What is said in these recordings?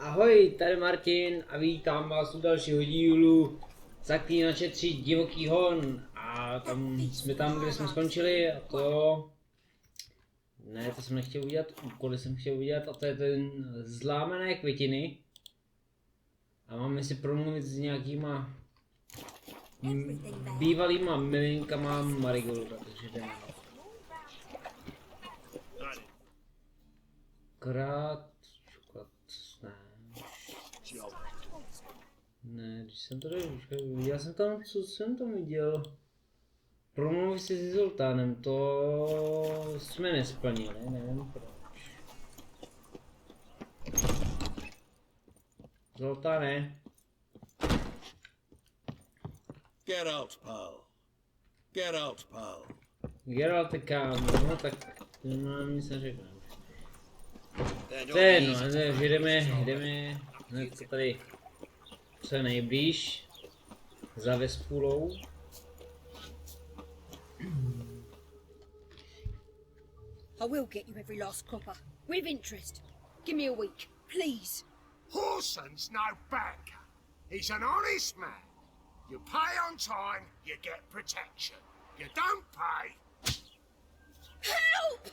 Ahoj, tady Martin a vítám vás u dalšího dílu Zaklínače 3 Divoký Hon. A tam jsme kde jsme skončili a to... Ne, to jsem nechtěl udělat, úkoly jsem chtěl udělat a to je ten zlámené květiny. A máme si promluvit s nějakýma bývalýma miminkama marigoldovy, takže jdeme. Ne, když jsem tady, viděl jsem tam, co jsem tam viděl. Promluvy si s Zoltánem, to jsme nesplnili, nevím proč. Zoltáne. Get out, pal. Get out, pal. Get out, kámo, no tak to mám nic neřekne. To je jedno, jdeme hned co tady, co je nejblíž, za Vespulou. I will get you every last copper, with interest. Give me a week, please. Horson's no banker. He's an honest man. You pay on time, you get protection. You don't pay... Help!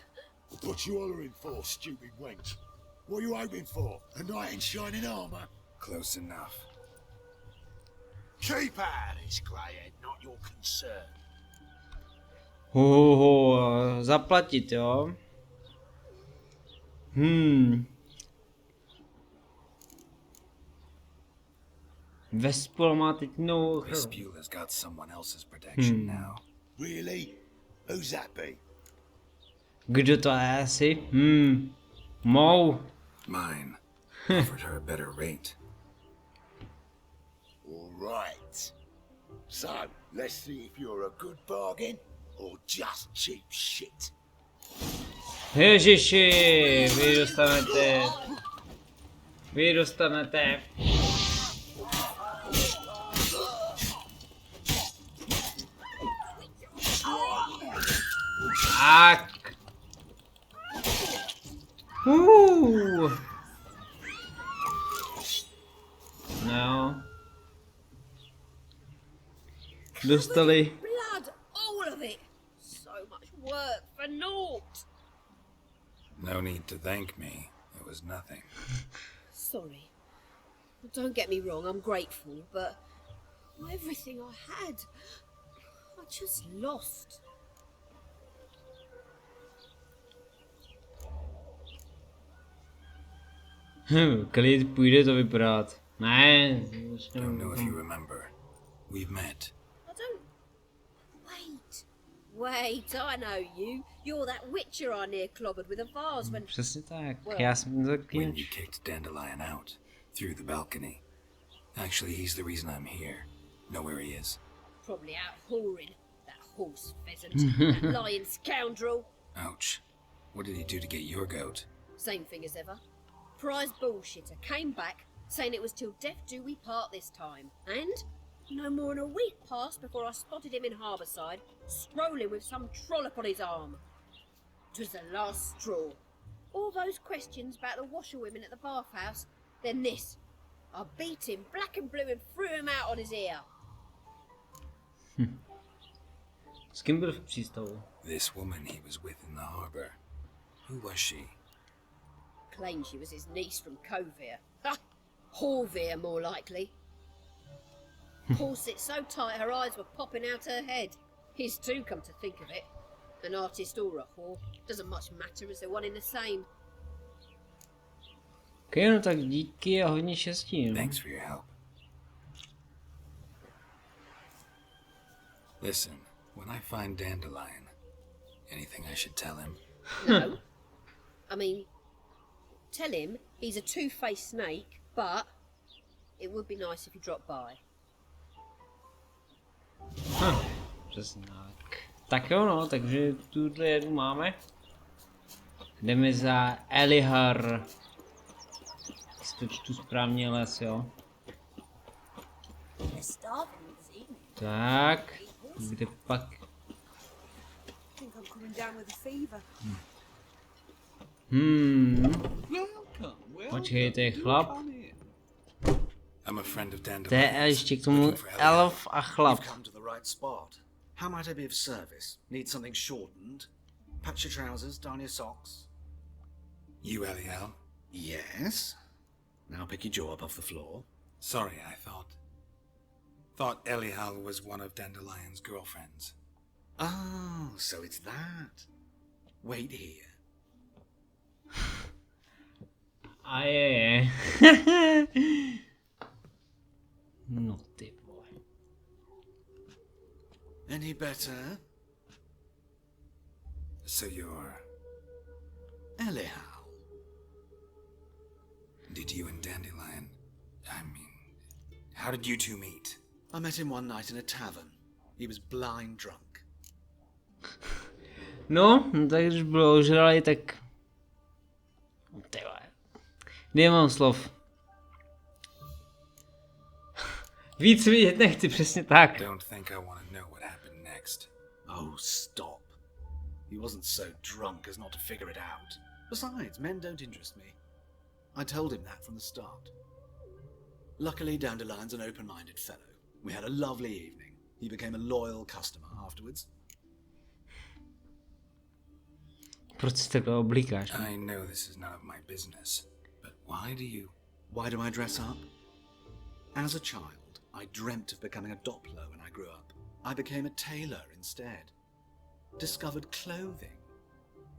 What you hollering for, stupid wench? What are you hoping for? A knight in shining armour? Close enough. Keep out of this, greyhead, not your concern. Zaplatit, jo? Vespul má teď novou ochranu. Vespul has got someone else's protection now. Really? Who's that be? Kdo to je asi? Mou. Mine. Offered her a better rate. All right. So, let's see if you're a good bargain or just cheap shit. Ježiši, vy dostanete. Tak. No. Dostali. Blood, all of it. So much work for naught. No need to thank me. It was nothing. Sorry. Don't get me wrong, I'm grateful, but everything I had, I just lost. Klid, půjde to vypadat. Ne. Don't know if you remember. We've met. I don't... Wait, I know you. You're that witcher I near clobbered with a vase when... Přesně tak, já jsem Zaklínač. When you kicked Dandelion out, through the balcony. Actually, he's the reason I'm here. Know where he is? Probably out whoring. That horse pheasant. That lying scoundrel. Ouch. What did he do to get your goat? Same thing as ever. Prize bullshitter came back, saying it was till death do we part this time. And no more than a week passed before I spotted him in Harbourside, strolling with some trollop on his arm. 'Twas the last straw. All those questions about the washerwomen at the bathhouse, then this. I beat him black and blue and threw him out on his ear. S kým byl v přístavu? This woman he was with in the harbour. Who was she? Claimed she was his niece from Covere. Ha! Horvere, more likely. Corset so tight her eyes were popping out her head. His too, come to think of it. An artist or a whore. Doesn't much matter as they're one in the same. Okay, no tak díky a hodně štěstí. No. Thanks for your help. Listen, when I find Dandelion, anything I should tell him? No. I mean, tell him he's a two-faced snake, but it would be nice if he dropped by. Přesně tak. Tak jo no, takže tuhle jedu máme. Jdeme za Elihar. Jestli to čtu správně les, jo. Tak, kde pak? Počkej, to je chlap. I'm a friend of To je Dandelion. ještě k tomu elf a chlap. You've come to the right spot. How might I be of service? Need something shortened? Patch your trousers, darn your socks. You, Eliel? Yes. Now pick your jaw up off the floor. Sorry, I thought Eliel was one of Dandelion's girlfriends. Oh, so it's that. Wait here. A je. No ty vole. Any better? So you're... Eliel. Did you and Dandelion... I mean... How did you two meet? I met him one night in a tavern. He was blind drunk. No, tak když bylo ožralý, tak... Ty vole. Nemám slov. Víc vidět nechci, přesně tak. Don't think I want to know what happened next. Oh, stop. He wasn't so drunk as not to figure it out. Besides, men don't interest me. I told him that from the start. Luckily, Dandelion's an open-minded fellow. We had a lovely evening. He became a loyal customer afterwards. Proč si takhle oblíkáš? I know this is none of my business, but Why do I dress up? As a child, I dreamt of becoming a Doppler when I grew up. I became a tailor instead. Discovered clothing.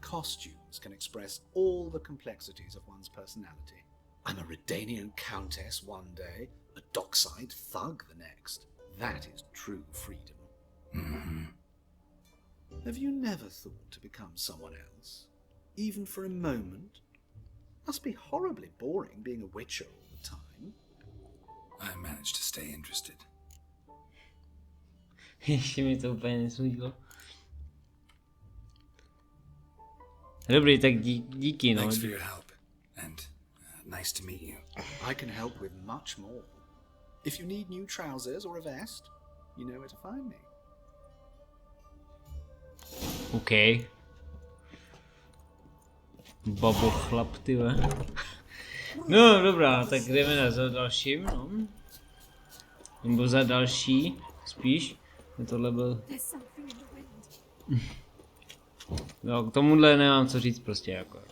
Costumes can express all the complexities of one's personality. I'm a Redanian countess one day, a dockside thug the next. That is true freedom. Mm-hmm. Have you never thought to become someone else? Even for a moment? Must be horribly boring being a witcher all the time. I managed to stay interested. Ještě mi to úplně nesmílo. Dobrý, tak díky, no. Thanks for your help, and nice to meet you. I can help with much more. If you need new trousers or a vest, you know where to find me. OK. Babo chlap, ty ve. No, dobrá, tak jdeme za dalším, no. Nebo za další, spíš. Tohle byl... No, k tomuhle nemám co říct prostě, jako.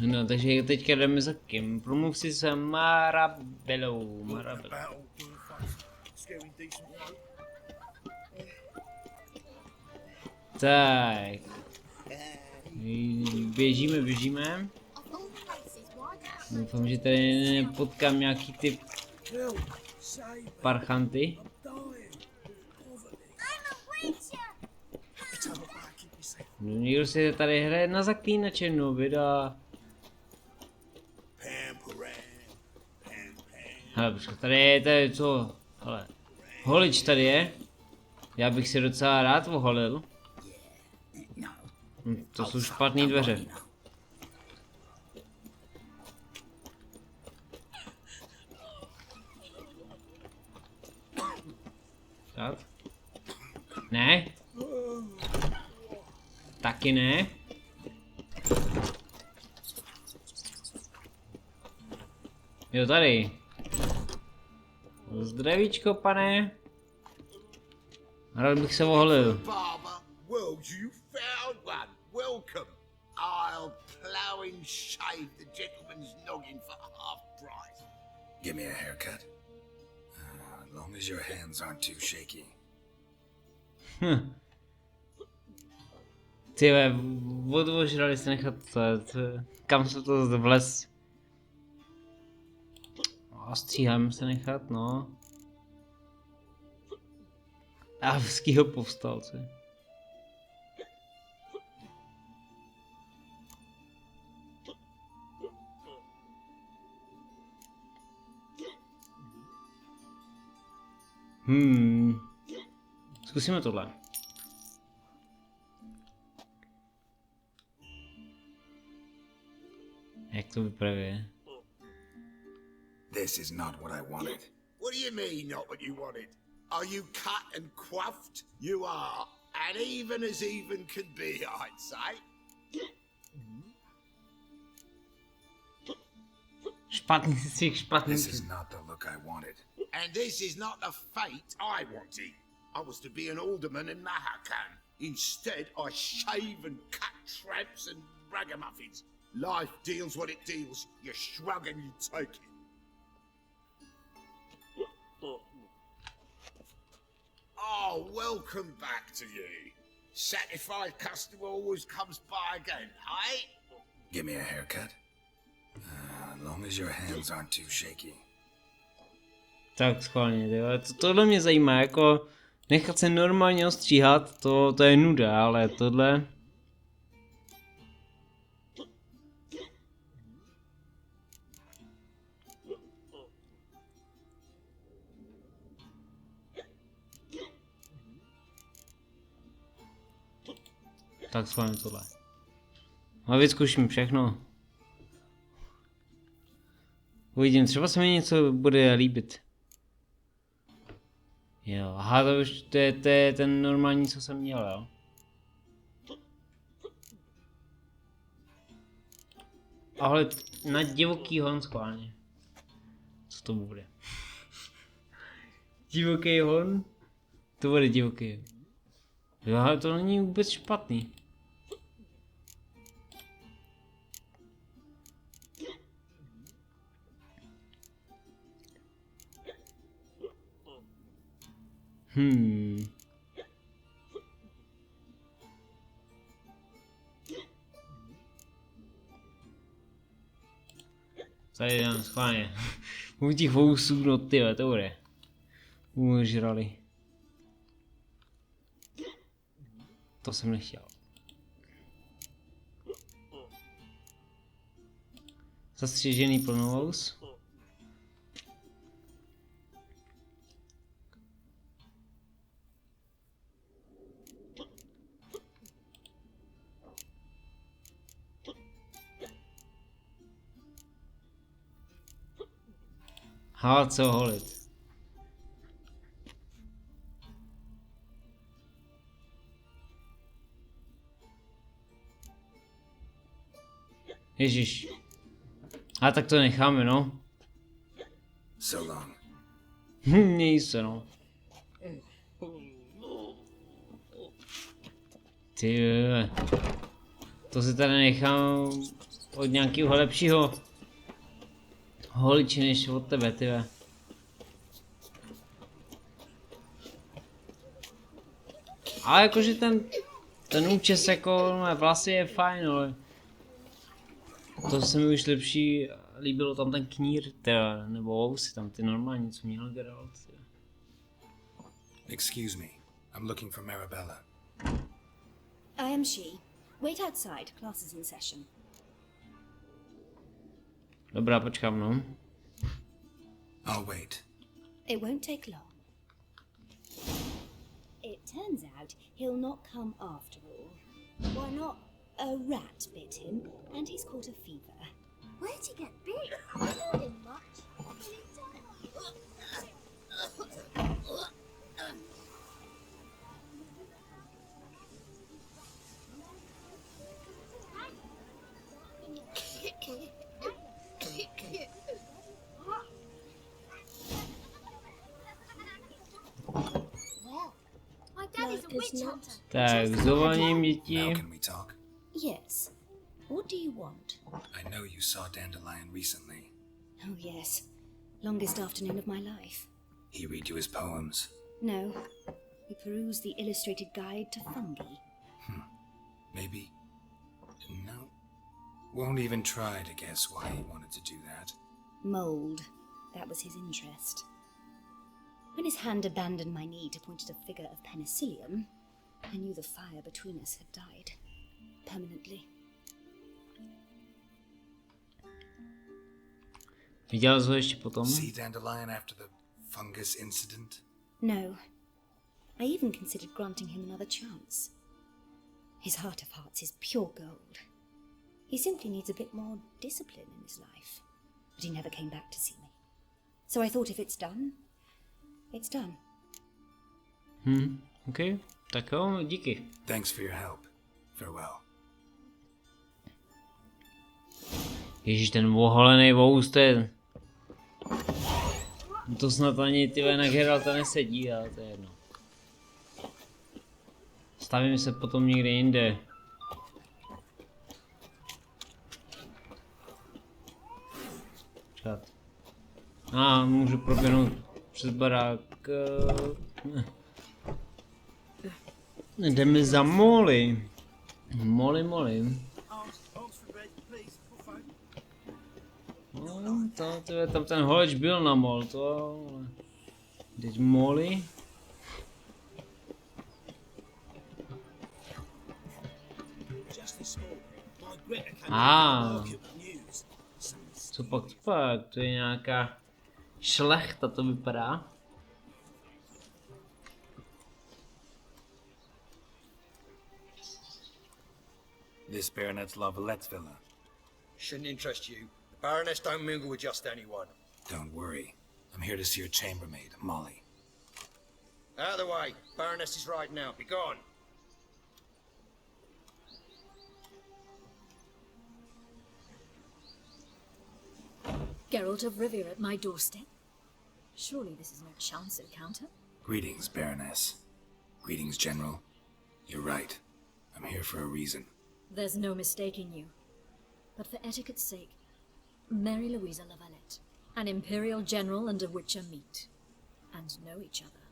No, takže teďka jdeme za kým? Promluv si se Marabelou. Tak. Běžíme. Doufám, že tady nepotkám nějaký ty parchanty. No, někdo si tady hraje na zaklínače, no vida. Hele, počkej, tady je co? Hele, holič tady je. Já bych si docela rád oholil. To jsou špatné dveře. Tak. Ne. Taky ne. Jo, tady. Zdravíčko, pane. Rád bych se oholil. Barber, well, you found one. Welcome. I'll plough and shave the gentleman's noggin for half price. Give me a haircut. As long as your hands aren't too shaky. Tyve, odvožrali se nechat kam se to vles. A stříháme se nechat, no. Avskýho povstalce. Zkusíme tohle. Jak to vypadá? This is not what I wanted. What do you mean, not what you wanted? Are you cut and coiffed? You are, and even as even can be, I'd say. špatný z těch špatných. This is not the look I wanted. And this is not the fate I wanted. I was to be an alderman in Mahakan. Instead, I shave and cut tramps and ragamuffins. Life deals what it deals. You shrug and you take it. Oh, welcome back to you. Satisfied customer always comes by again, eh? Give me a haircut. As long as your hands aren't too shaky. Tak schválně, tohle mě zajímá, jako nechat se normálně ostříhat, to je nuda, ale tohle... Tak schválně tohle. Ale vyzkouším všechno. Uvidím, třeba se mi něco bude líbit. Jo, aha, to už to je ten normální, co jsem měl, jo. Ale na Divoký Hon schválně. Co to bude? Divoký Hon? To bude Divoký. Jo, ale to není vůbec špatný. Tady dám schválně. U těch vousů, no tyhle, to bude. Užrali. To jsem nechtěl. Zastřižený plnovous. Co holit. Ježíš. A tak to necháme, no. So long. Měj se, no. Ty, to si tady nechám od nějakého lepšího holiče než od tebe, ty. Ale jakože ten účes jako vlasy je fajn, ale to se mi už lepší líbilo tam ten knír, teda, nebo vousy tam ty normální, co měl Geralt. Excuse me, I'm looking for Marabella. I am she. Wait outside, class is in session. Dobrá, počkám, no. I'll wait. It won't take long. It turns out he'll not come after all. Why not? A rat bit him, and he's caught a fever. Where'd he get bit? I heard him much. Tak, s dovolením, děti. Now can we talk? Yes. What do you want? I know you saw Dandelion recently. Oh, yes. Longest afternoon of my life. He read you his poems. No. We perused the illustrated guide to fungi. Maybe. No. Won't even try to guess why he wanted to do that. Mold. That was his interest. When his hand abandoned my knee to point at a figure of penicillium, I knew the fire between us had died. Permanently. Viděl jsi ho ještě potom? See Dandelion after the fungus incident? No. I even considered granting him another chance. His heart of hearts is pure gold. He simply needs a bit more discipline in his life. But he never came back to see me. So I thought if it's done, it's done. OK. Tak jo, díky. Thanks for your help. Farewell. Ježíš, ten oholený vous, to je To snad ani ty na Geralta nesedí, ale to je jedno. Stavím se potom někde jinde. Čat. Můžu proběhnout přes barák. Jdeme za Molly. Molly. No, tam ten holeč byl na mol, to... Teď Molly. Co pak, to je nějaká šlechta, to vypadá. This baronet's Lavallette's villa. Shouldn't interest you. The Baroness don't mingle with just anyone. Don't worry. I'm here to see your chambermaid, Molly. Out of the way. Baroness is right now. Be gone. Geralt of Rivia at my doorstep? Surely this is no chance encounter? Greetings, Baroness. Greetings, General. You're right. I'm here for a reason. There's no mistaking you. But for etiquette's sake, Mary Louisa Lavalette, an Imperial General and a Witcher meet. And know each other.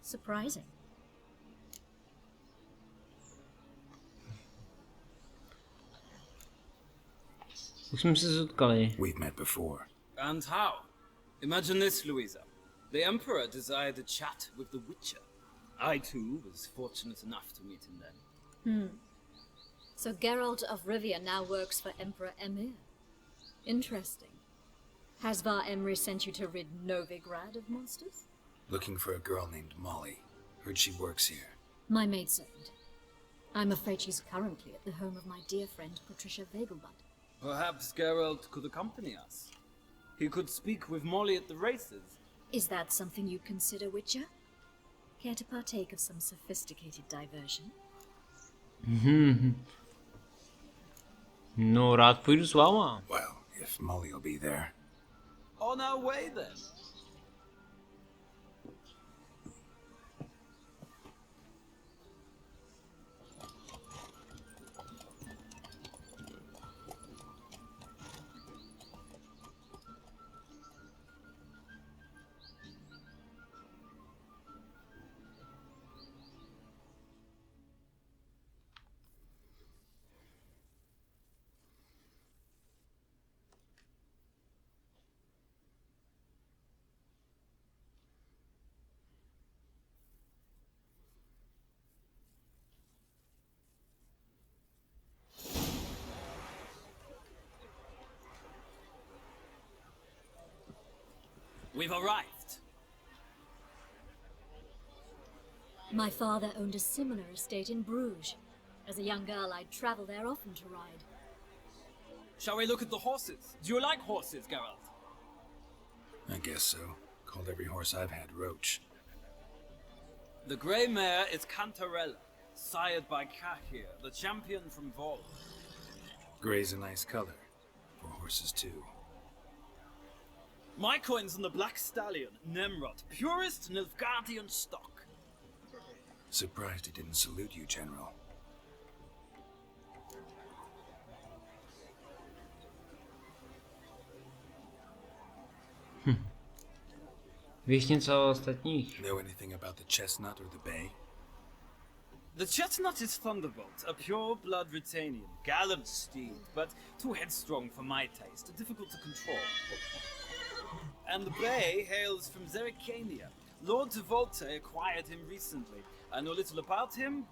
Surprising. Už jsme se setkali. We've met before. And how? Imagine this, Louisa. The Emperor desired a chat with the Witcher. I, too, was fortunate enough to meet him then. So Geralt of Rivia now works for Emperor Emir. Interesting. Has Var Emry sent you to rid Novigrad of monsters? Looking for a girl named Molly. Heard she works here. My maidservant. I'm afraid she's currently at the home of my dear friend Patricia Vegelbud. Perhaps Geralt could accompany us. He could speak with Molly at the races. Is that something you consider, Witcher? Care to partake of some sophisticated diversion? No, rád půjdu s váma. Well, if Molly will be there. On our way, then. We've arrived. My father owned a similar estate in Bruges. As a young girl, I'd travel there often to ride. Shall we look at the horses? Do you like horses, Geralt? I guess so. Called every horse I've had Roach. The grey mare is Cantarella, sired by Kahir, the champion from Vol. Gray's a nice color. For horses, too. My coin's on the Black Stallion, Nemrod, purest Nilfgaardian stock. Surprised he didn't salute you, General. Víš něco o ostatních? Know anything about the chestnut or the bay? The chestnut is Thunderbolt, a pure-blood Britannian, gallant steed, but too headstrong for my taste, difficult to control. And the bay hails from Zericania. Lord Devolte acquired him recently. I know little about him,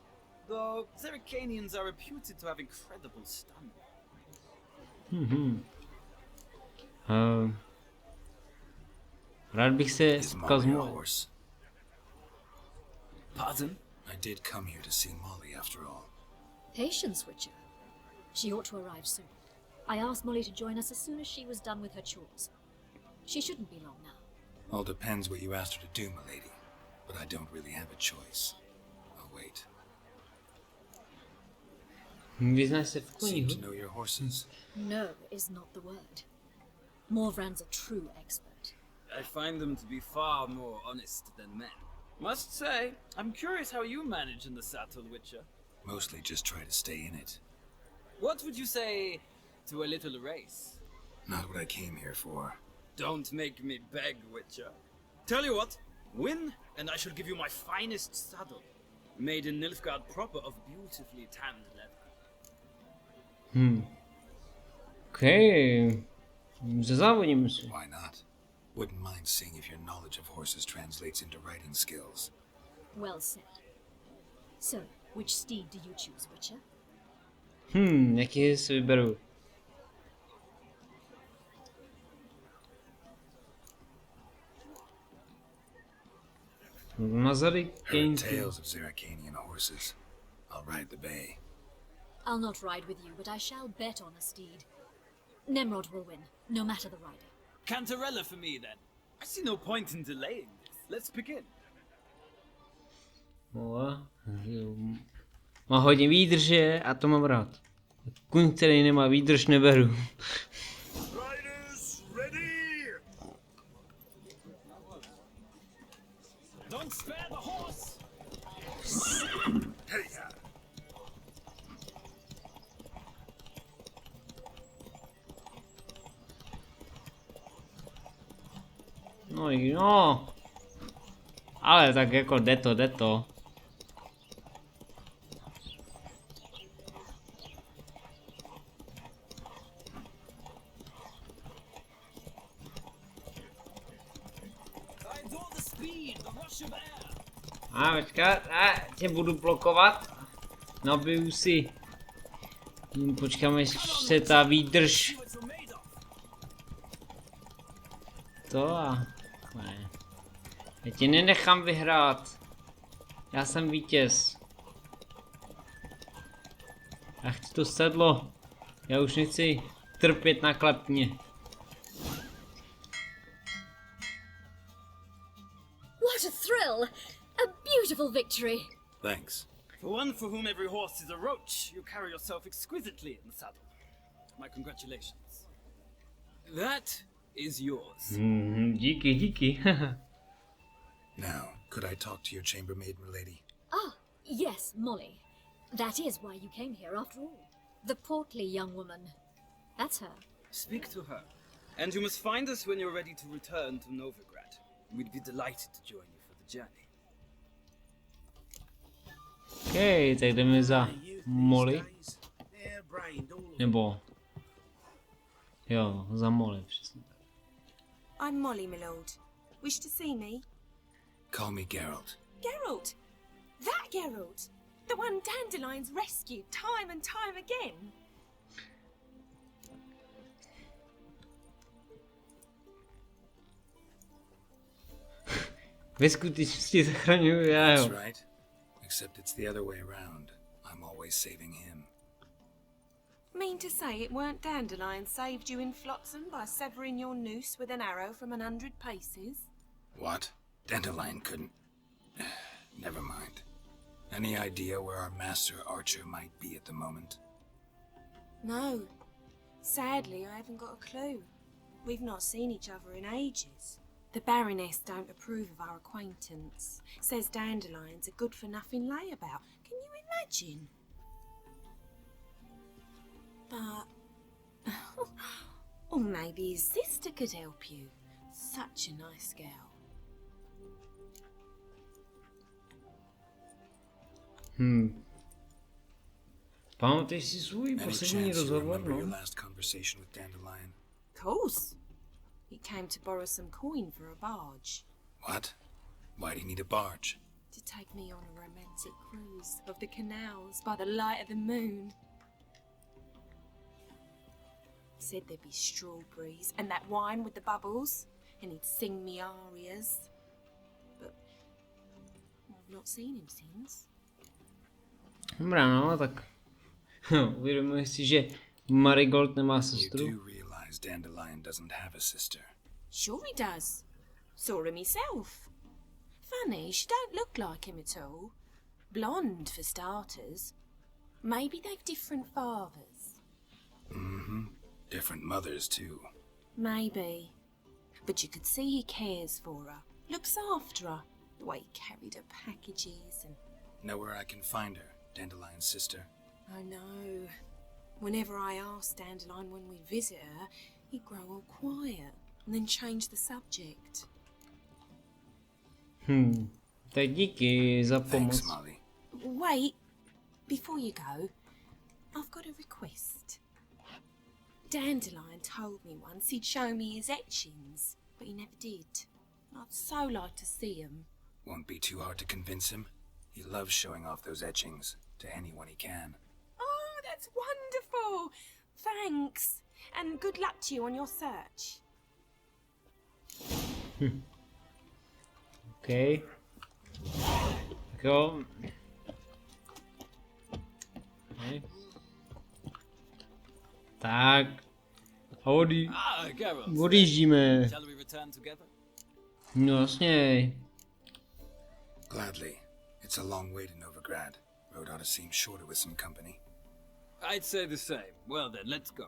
though Zericanians are reputed to have incredible stamina. Rád bych se Is setkal s Molly a Molly. horse? Pardon? I did come here to see Molly, after all. Patience, Witcher. She ought to arrive soon. I asked Molly to join us as soon as she was done with her chores. She shouldn't be long now. All depends what you asked her to do, milady. But I don't really have a choice. I'll wait. Vyznáš se v Seem koních. to know your horses. No is not the word. Morvran's a true expert. I find them to be far more honest than men. Must say, I'm curious how you manage in the saddle, Witcher. Mostly just try to stay in it. What would you say to a little race? Not what I came here for. Don't make me beg, Witcher. Tell you what, win, and I shall give you my finest saddle. Made in Nilfgaard proper of beautifully tanned leather. Okej. Zazávodím si. Why not? Wouldn't mind seeing if your knowledge of horses translates into riding skills. Well said. So, which steed do you choose, Witcher? Jaký si vyberu? Mazarik, Heard tales of Zeracanian horses. I'll ride the bay. I'll not ride with you, but I shall bet on a steed. Nemrod will win, no matter the rider. Cantarella for me, then. I see no point in delaying this. Let's begin. Má hodně výdrže a to mám rád. Kuň, který nemá výdrž, neberu. Riders, ready! Don't spare the horse! No jo. Ale tak jako jde to. Počkat, tě budu blokovat. Nabiju si. Počkám, až se ta výdrž. To a... Ne. Já tě nenechám vyhrát. Já jsem vítěz. Já chci to sedlo. Já už nechci trpět na klepně. What a thrill! A beautiful victory! Thanks. For one for whom every horse is a roach, you carry yourself exquisitely in the saddle. My congratulations. That is yours. Díky. Now, could I talk to your chambermaid, milady? Ah, yes, Molly. That is why you came here after all. The portly young woman. That's her. Speak to her. And you must find us when you're ready to return to Novigrad. We'd be delighted to join you for the journey. Okej, tak jdeme za Molly. Nebo... Jo, za Molly, přesně tak. I'm Molly, my lord. Wish to see me? Call me Geralt. Geralt! That Geralt! The one Dandelions rescued time and time again! Ve skutečnosti zachraňuju já, jo. That's right. Except it's the other way around. I'm always saving him. Mean to say it weren't Dandelion saved you in Flotsam by severing your noose with an arrow from 100 paces? What? Dandelion couldn't... Never mind. Any idea where our master archer might be at the moment? No. Sadly, I haven't got a clue. We've not seen each other in ages. The Baroness don't approve of our acquaintance. Says Dandelion's a good-for-nothing layabout. Can you imagine? But... or maybe his sister could help you. Such a nice girl. Pamatuješ si svůj Any poslední chance you rozhovor, remember your no? last conversation with Dandelion? Of course. He came to borrow some coin for a barge. What? Why do you need a barge? To take me on a romantic cruise of the canals by the light of the moon. Said there'd be strawberries and that wine with the bubbles, and he'd sing me arias. But I've not seen him since. Dobrá, no, tak uvědomuji si, že Marigold nemá You sestru. do realize Dandelion doesn't have a sister. Sure he does. Saw him myself. Funny, she don't look like him at all. Blonde, for starters. Maybe they've different fathers. Mm-hmm. Different mothers, too. Maybe. But you could see he cares for her, looks after her, the way he carried her packages and... Know where I can find her, Dandelion's sister? I know. Whenever I asked Dandelion when we'd visit her, he'd grow all quiet and then change the subject. Tak díky za pomoc. Thanks, Molly. Wait, before you go, I've got a request. Dandelion told me once he'd show me his etchings, but he never did. I'd so like to see them. Won't be too hard to convince him. He loves showing off those etchings to anyone he can. Oh, that's wonderful! Thanks, and good luck to you on your search. OK. Tak jo. Okay. Tak. A odjíždíme. Shall we return together? No jasně. Gladly. It's a long way to Novigrad. Road ought to seem shorter with some company. I'd say the same. Well then, let's go.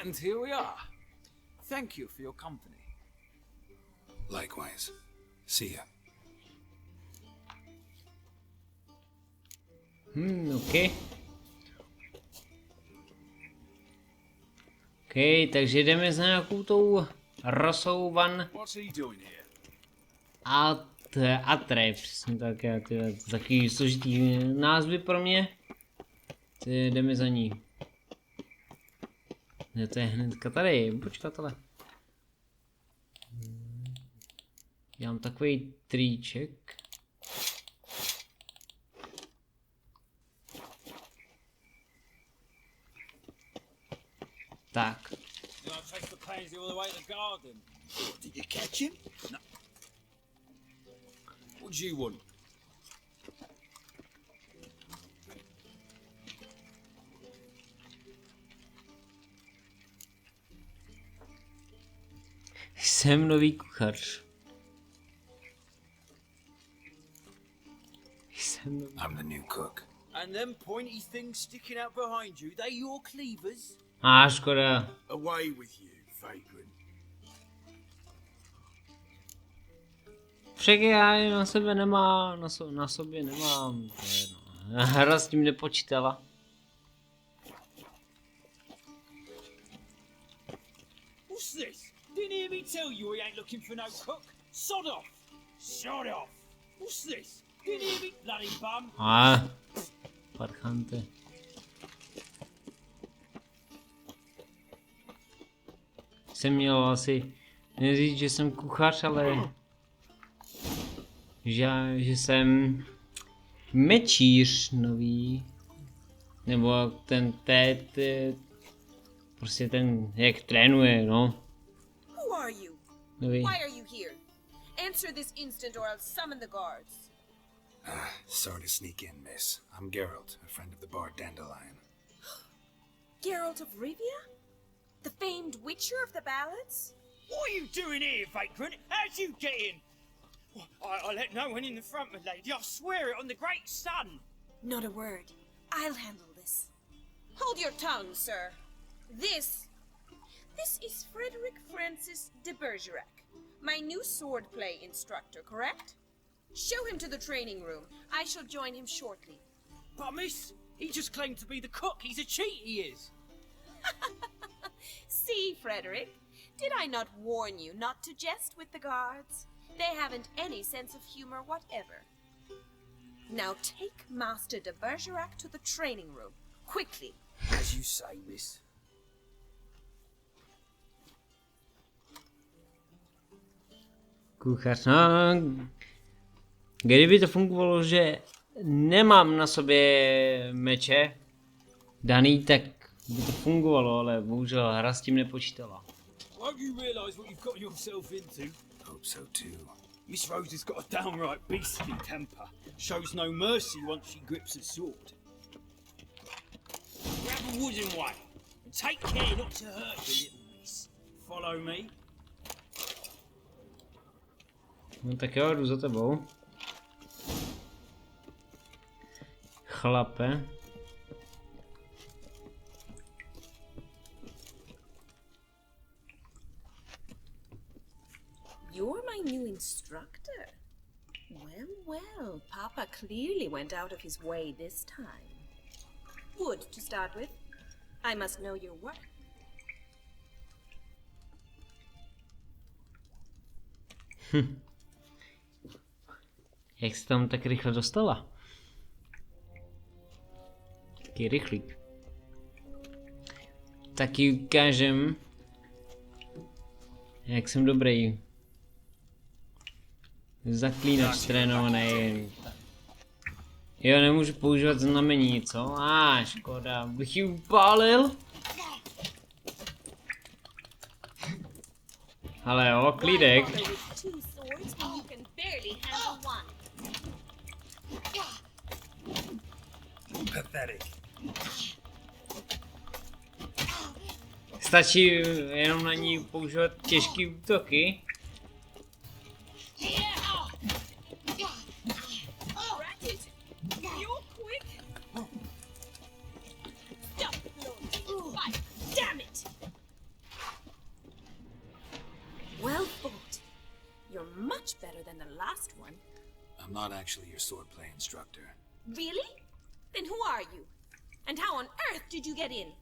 And here we are. Thank you for your company. Likewise. See ya. OK. OK, takže jdeme za nějakou tou rasou van Atre, přesně tak, takový složitý názvy pro mě. Jdeme za ní. Ne, to je hnedka tady, počkat ale. Já mám takový triček. Tak. Did you catch him? No. What do you want? Jsem nový kuchař. I'm the new cook. And them pointy things sticking out behind you, they your cleavers? Škoda. Away with you, vagrant. Však já na sebe nemám, na sobě nemám. To je jedno. Hra s tím nepočítala. What's this? Didn't hear me tell you he ain't looking for no cook? Sod off! Sod off! What's this? Didn't hear me, bloody bum! Parchante. Jsem měl asi neříct, že jsem kuchař, ale že jsem mečíř nový. Nebo ten prostě ten, jak trénuje, no. Who are you? Nový. Why are you here? Answer this instant or I'll summon the guards. Sorry to sneak in, miss. I'm Geralt, a friend of the bard Dandelion. Geralt of Rivia? The famed witcher of the ballads? What are you doing here, vagrant? How'd you get in? Well, I let no one in the front, my lady. I swear it on the great sun. Not a word. I'll handle this. Hold your tongue, sir. This is Frederick Francis de Bergerac, my new swordplay instructor, correct? Show him to the training room. I shall join him shortly. But miss, he just claimed to be the cook. He's a cheat, he is. See, Frederick, did I not warn you not to jest with the guards? They haven't any sense of humor whatever. Now take Master de Bergerac to the training room, quickly. As you say, miss. Kuchař, no. Kdyby to fungovalo, že nemám na sobě meče daný, tak by to fungovalo, ale bohužel hra s tím nepočítala. Won't you realise what you've gotten yourself into? Hope so too. Miss Rose has got a downright beastly temper. Shows no mercy once she grips a sword. Grab a wooden one and take care not to hurt the little miss. Follow me. No tak jo, jdu za tebou. Chlape. You're my new instructor. Well, well, Papa clearly went out of his way this time. Wood, to start with. I must know your work. Jak se tam tak rychle dostala? Taký rychlík. Taky ukážem, jak jsem dobrý. Zaklínač trénovaný. Jo, nemůžu používat znamení, co? Škoda, bych ji upálil. Ale jo, klídek. Pathetic. Stačí jenom na ní používat těžké útoky. Well fought. You're much better than the last one. I'm not actually your swordplay instructor. Really? Then who are you? And how on earth did you get in?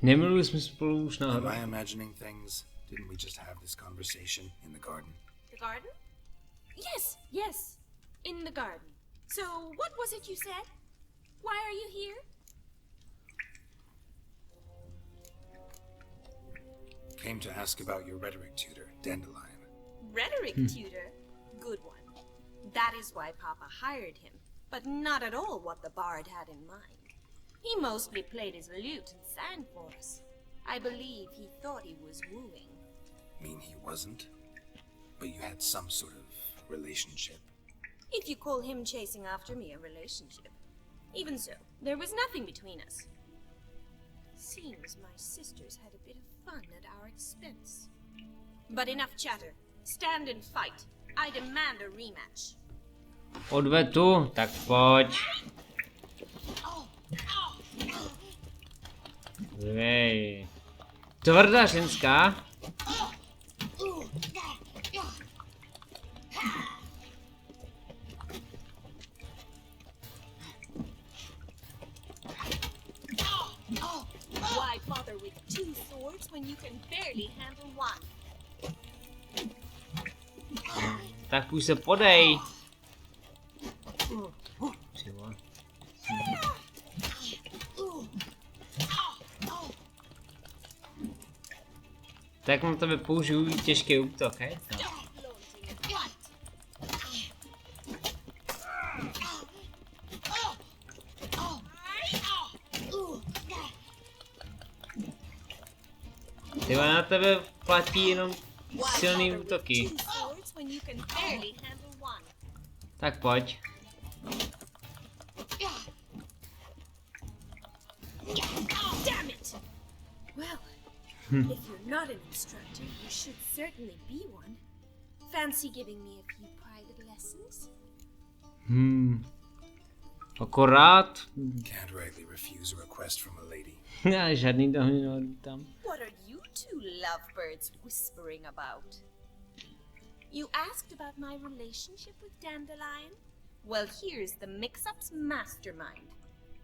Nemluvili jsme spolu už Am náhodou. I imagining things? Didn't we just have this conversation in the garden? The garden? Yes, yes. In the garden. So, what was it you said? Why are you here? Came to ask about your rhetoric tutor, Dandelion. Rhetoric tutor? Good one. That is why Papa hired him, but not at all what the bard had in mind. He mostly played his lute and sang for us. I believe he thought he was wooing. Mean he wasn't? But you had some sort of relationship. If you call him chasing after me a relationship. Even so, there was nothing between us. Seems my sisters had a bit of fun at our expense. But enough chatter. Stand and fight. I demand a rematch. Odvetu, tak pojď. Hej. Tvrdá ženská. Why bother with two swords when you can barely handle one? Tak už se podej. Tak na tebe použiju těžký útok, hej? No. Tyhle na tebe platí jenom silný útoky. Tak pojď. Damn it! Well, if you're not an instructor, you should certainly be one. Fancy giving me a few private lessons? Akorát. Can't rightly refuse a request from a lady. Já žádný tam. What are you two lovebirds whispering about? You asked about my relationship with Dandelion? Well, here's the mix-up's mastermind.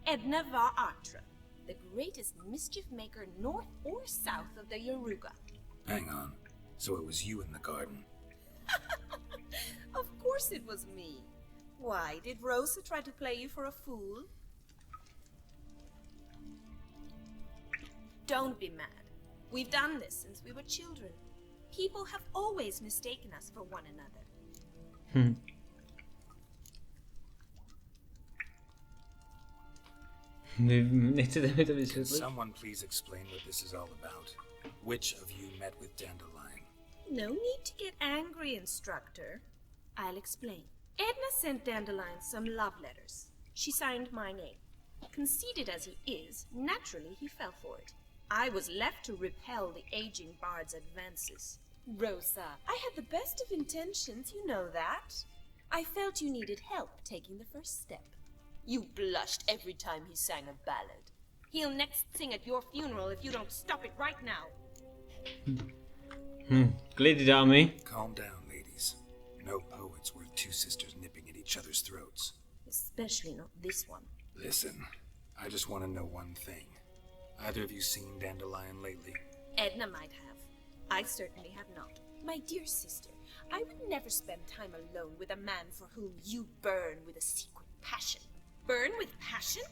Edna Va Atra, the greatest mischief maker north or south of the Yaruga. Hang on. So it was you in the garden? Of course it was me. Why, did Rosa try to play you for a fool? Don't be mad. We've done this since we were children. People have always mistaken us for one another. Nechcete mi to Can vysvětlit? someone please explain what this is all about? Which of you met with Dandelion? No need to get angry, Instructor. I'll explain. Edna sent Dandelion some love letters. She signed my name. Conceited as he is, naturally he fell for it. I was left to repel the aging bard's advances. Rosa, I had the best of intentions, you know that. I felt you needed help taking the first step. You blushed every time he sang a ballad. He'll next sing at your funeral if you don't stop it right now. Klid, dámy. Calm down, ladies. No poet's worth two sisters nipping at each other's throats. Especially not this one. Listen, I just want to know one thing. Either of you seen Dandelion lately? Edna might have. I certainly have not. My dear sister, I would never spend time alone with a man for whom you burn with a secret passion. Burn with passion?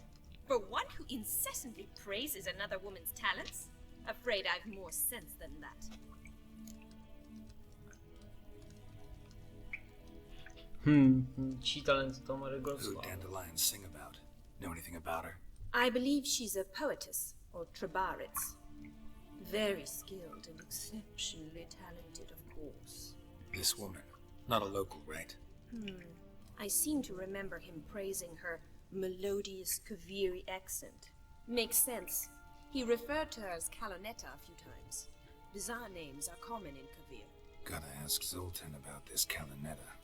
For one who incessantly praises another woman's talents? Afraid I've more sense than that. Čí talent to má Who Regulsová? Dandelion sing about? Know anything about her? I believe she's a poetess, or trabaritz. Very skilled and exceptionally talented, of course. This woman. Not a local, right? I seem to remember him praising her melodious Kaviri accent. Makes sense. He referred to her as Kalonetta a few times. Bizarre names are common in Kavir. Gotta ask Zoltan about this Kalonetta.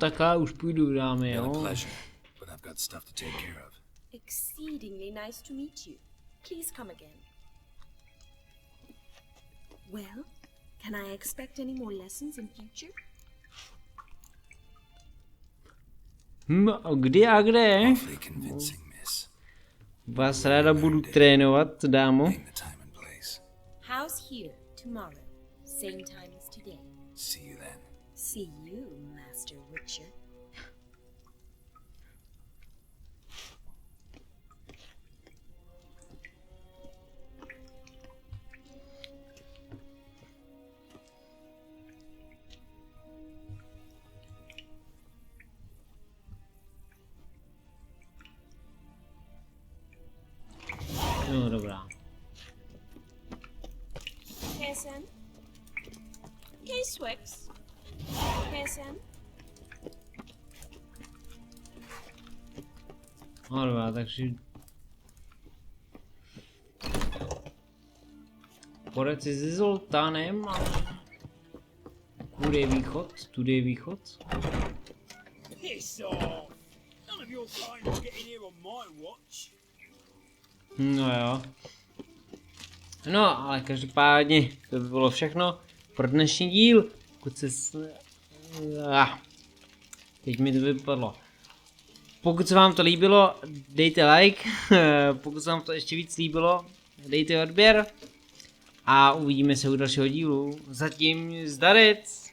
Tak já už půjdu, dámy, Been a jo. pleasure, but I've got stuff to take care of. Exceedingly nice to meet you. Please come again. Well, can I expect any more lessons in future? A kdy a kde? Awfully convincing, miss. Vás ráda budu trénovat, dámo. Name the time and place. House here tomorrow, same time as today. See you then. See you, Master Witcher. No, dobrá. Kaisen? K-Swix? Kaisen? No, dobrá, takže... Poradit si se Zoltánem a... Kudy je východ? Tudy je východ? Piss off! None of your kind will get in here on my watch. No jo. No, ale každopádně to by bylo všechno pro dnešní díl. Pokud se... Teď mi to vypadlo. Pokud se vám to líbilo, dejte like. Pokud se vám to ještě víc líbilo, dejte odběr. A uvidíme se u dalšího dílu. Zatím zdarit!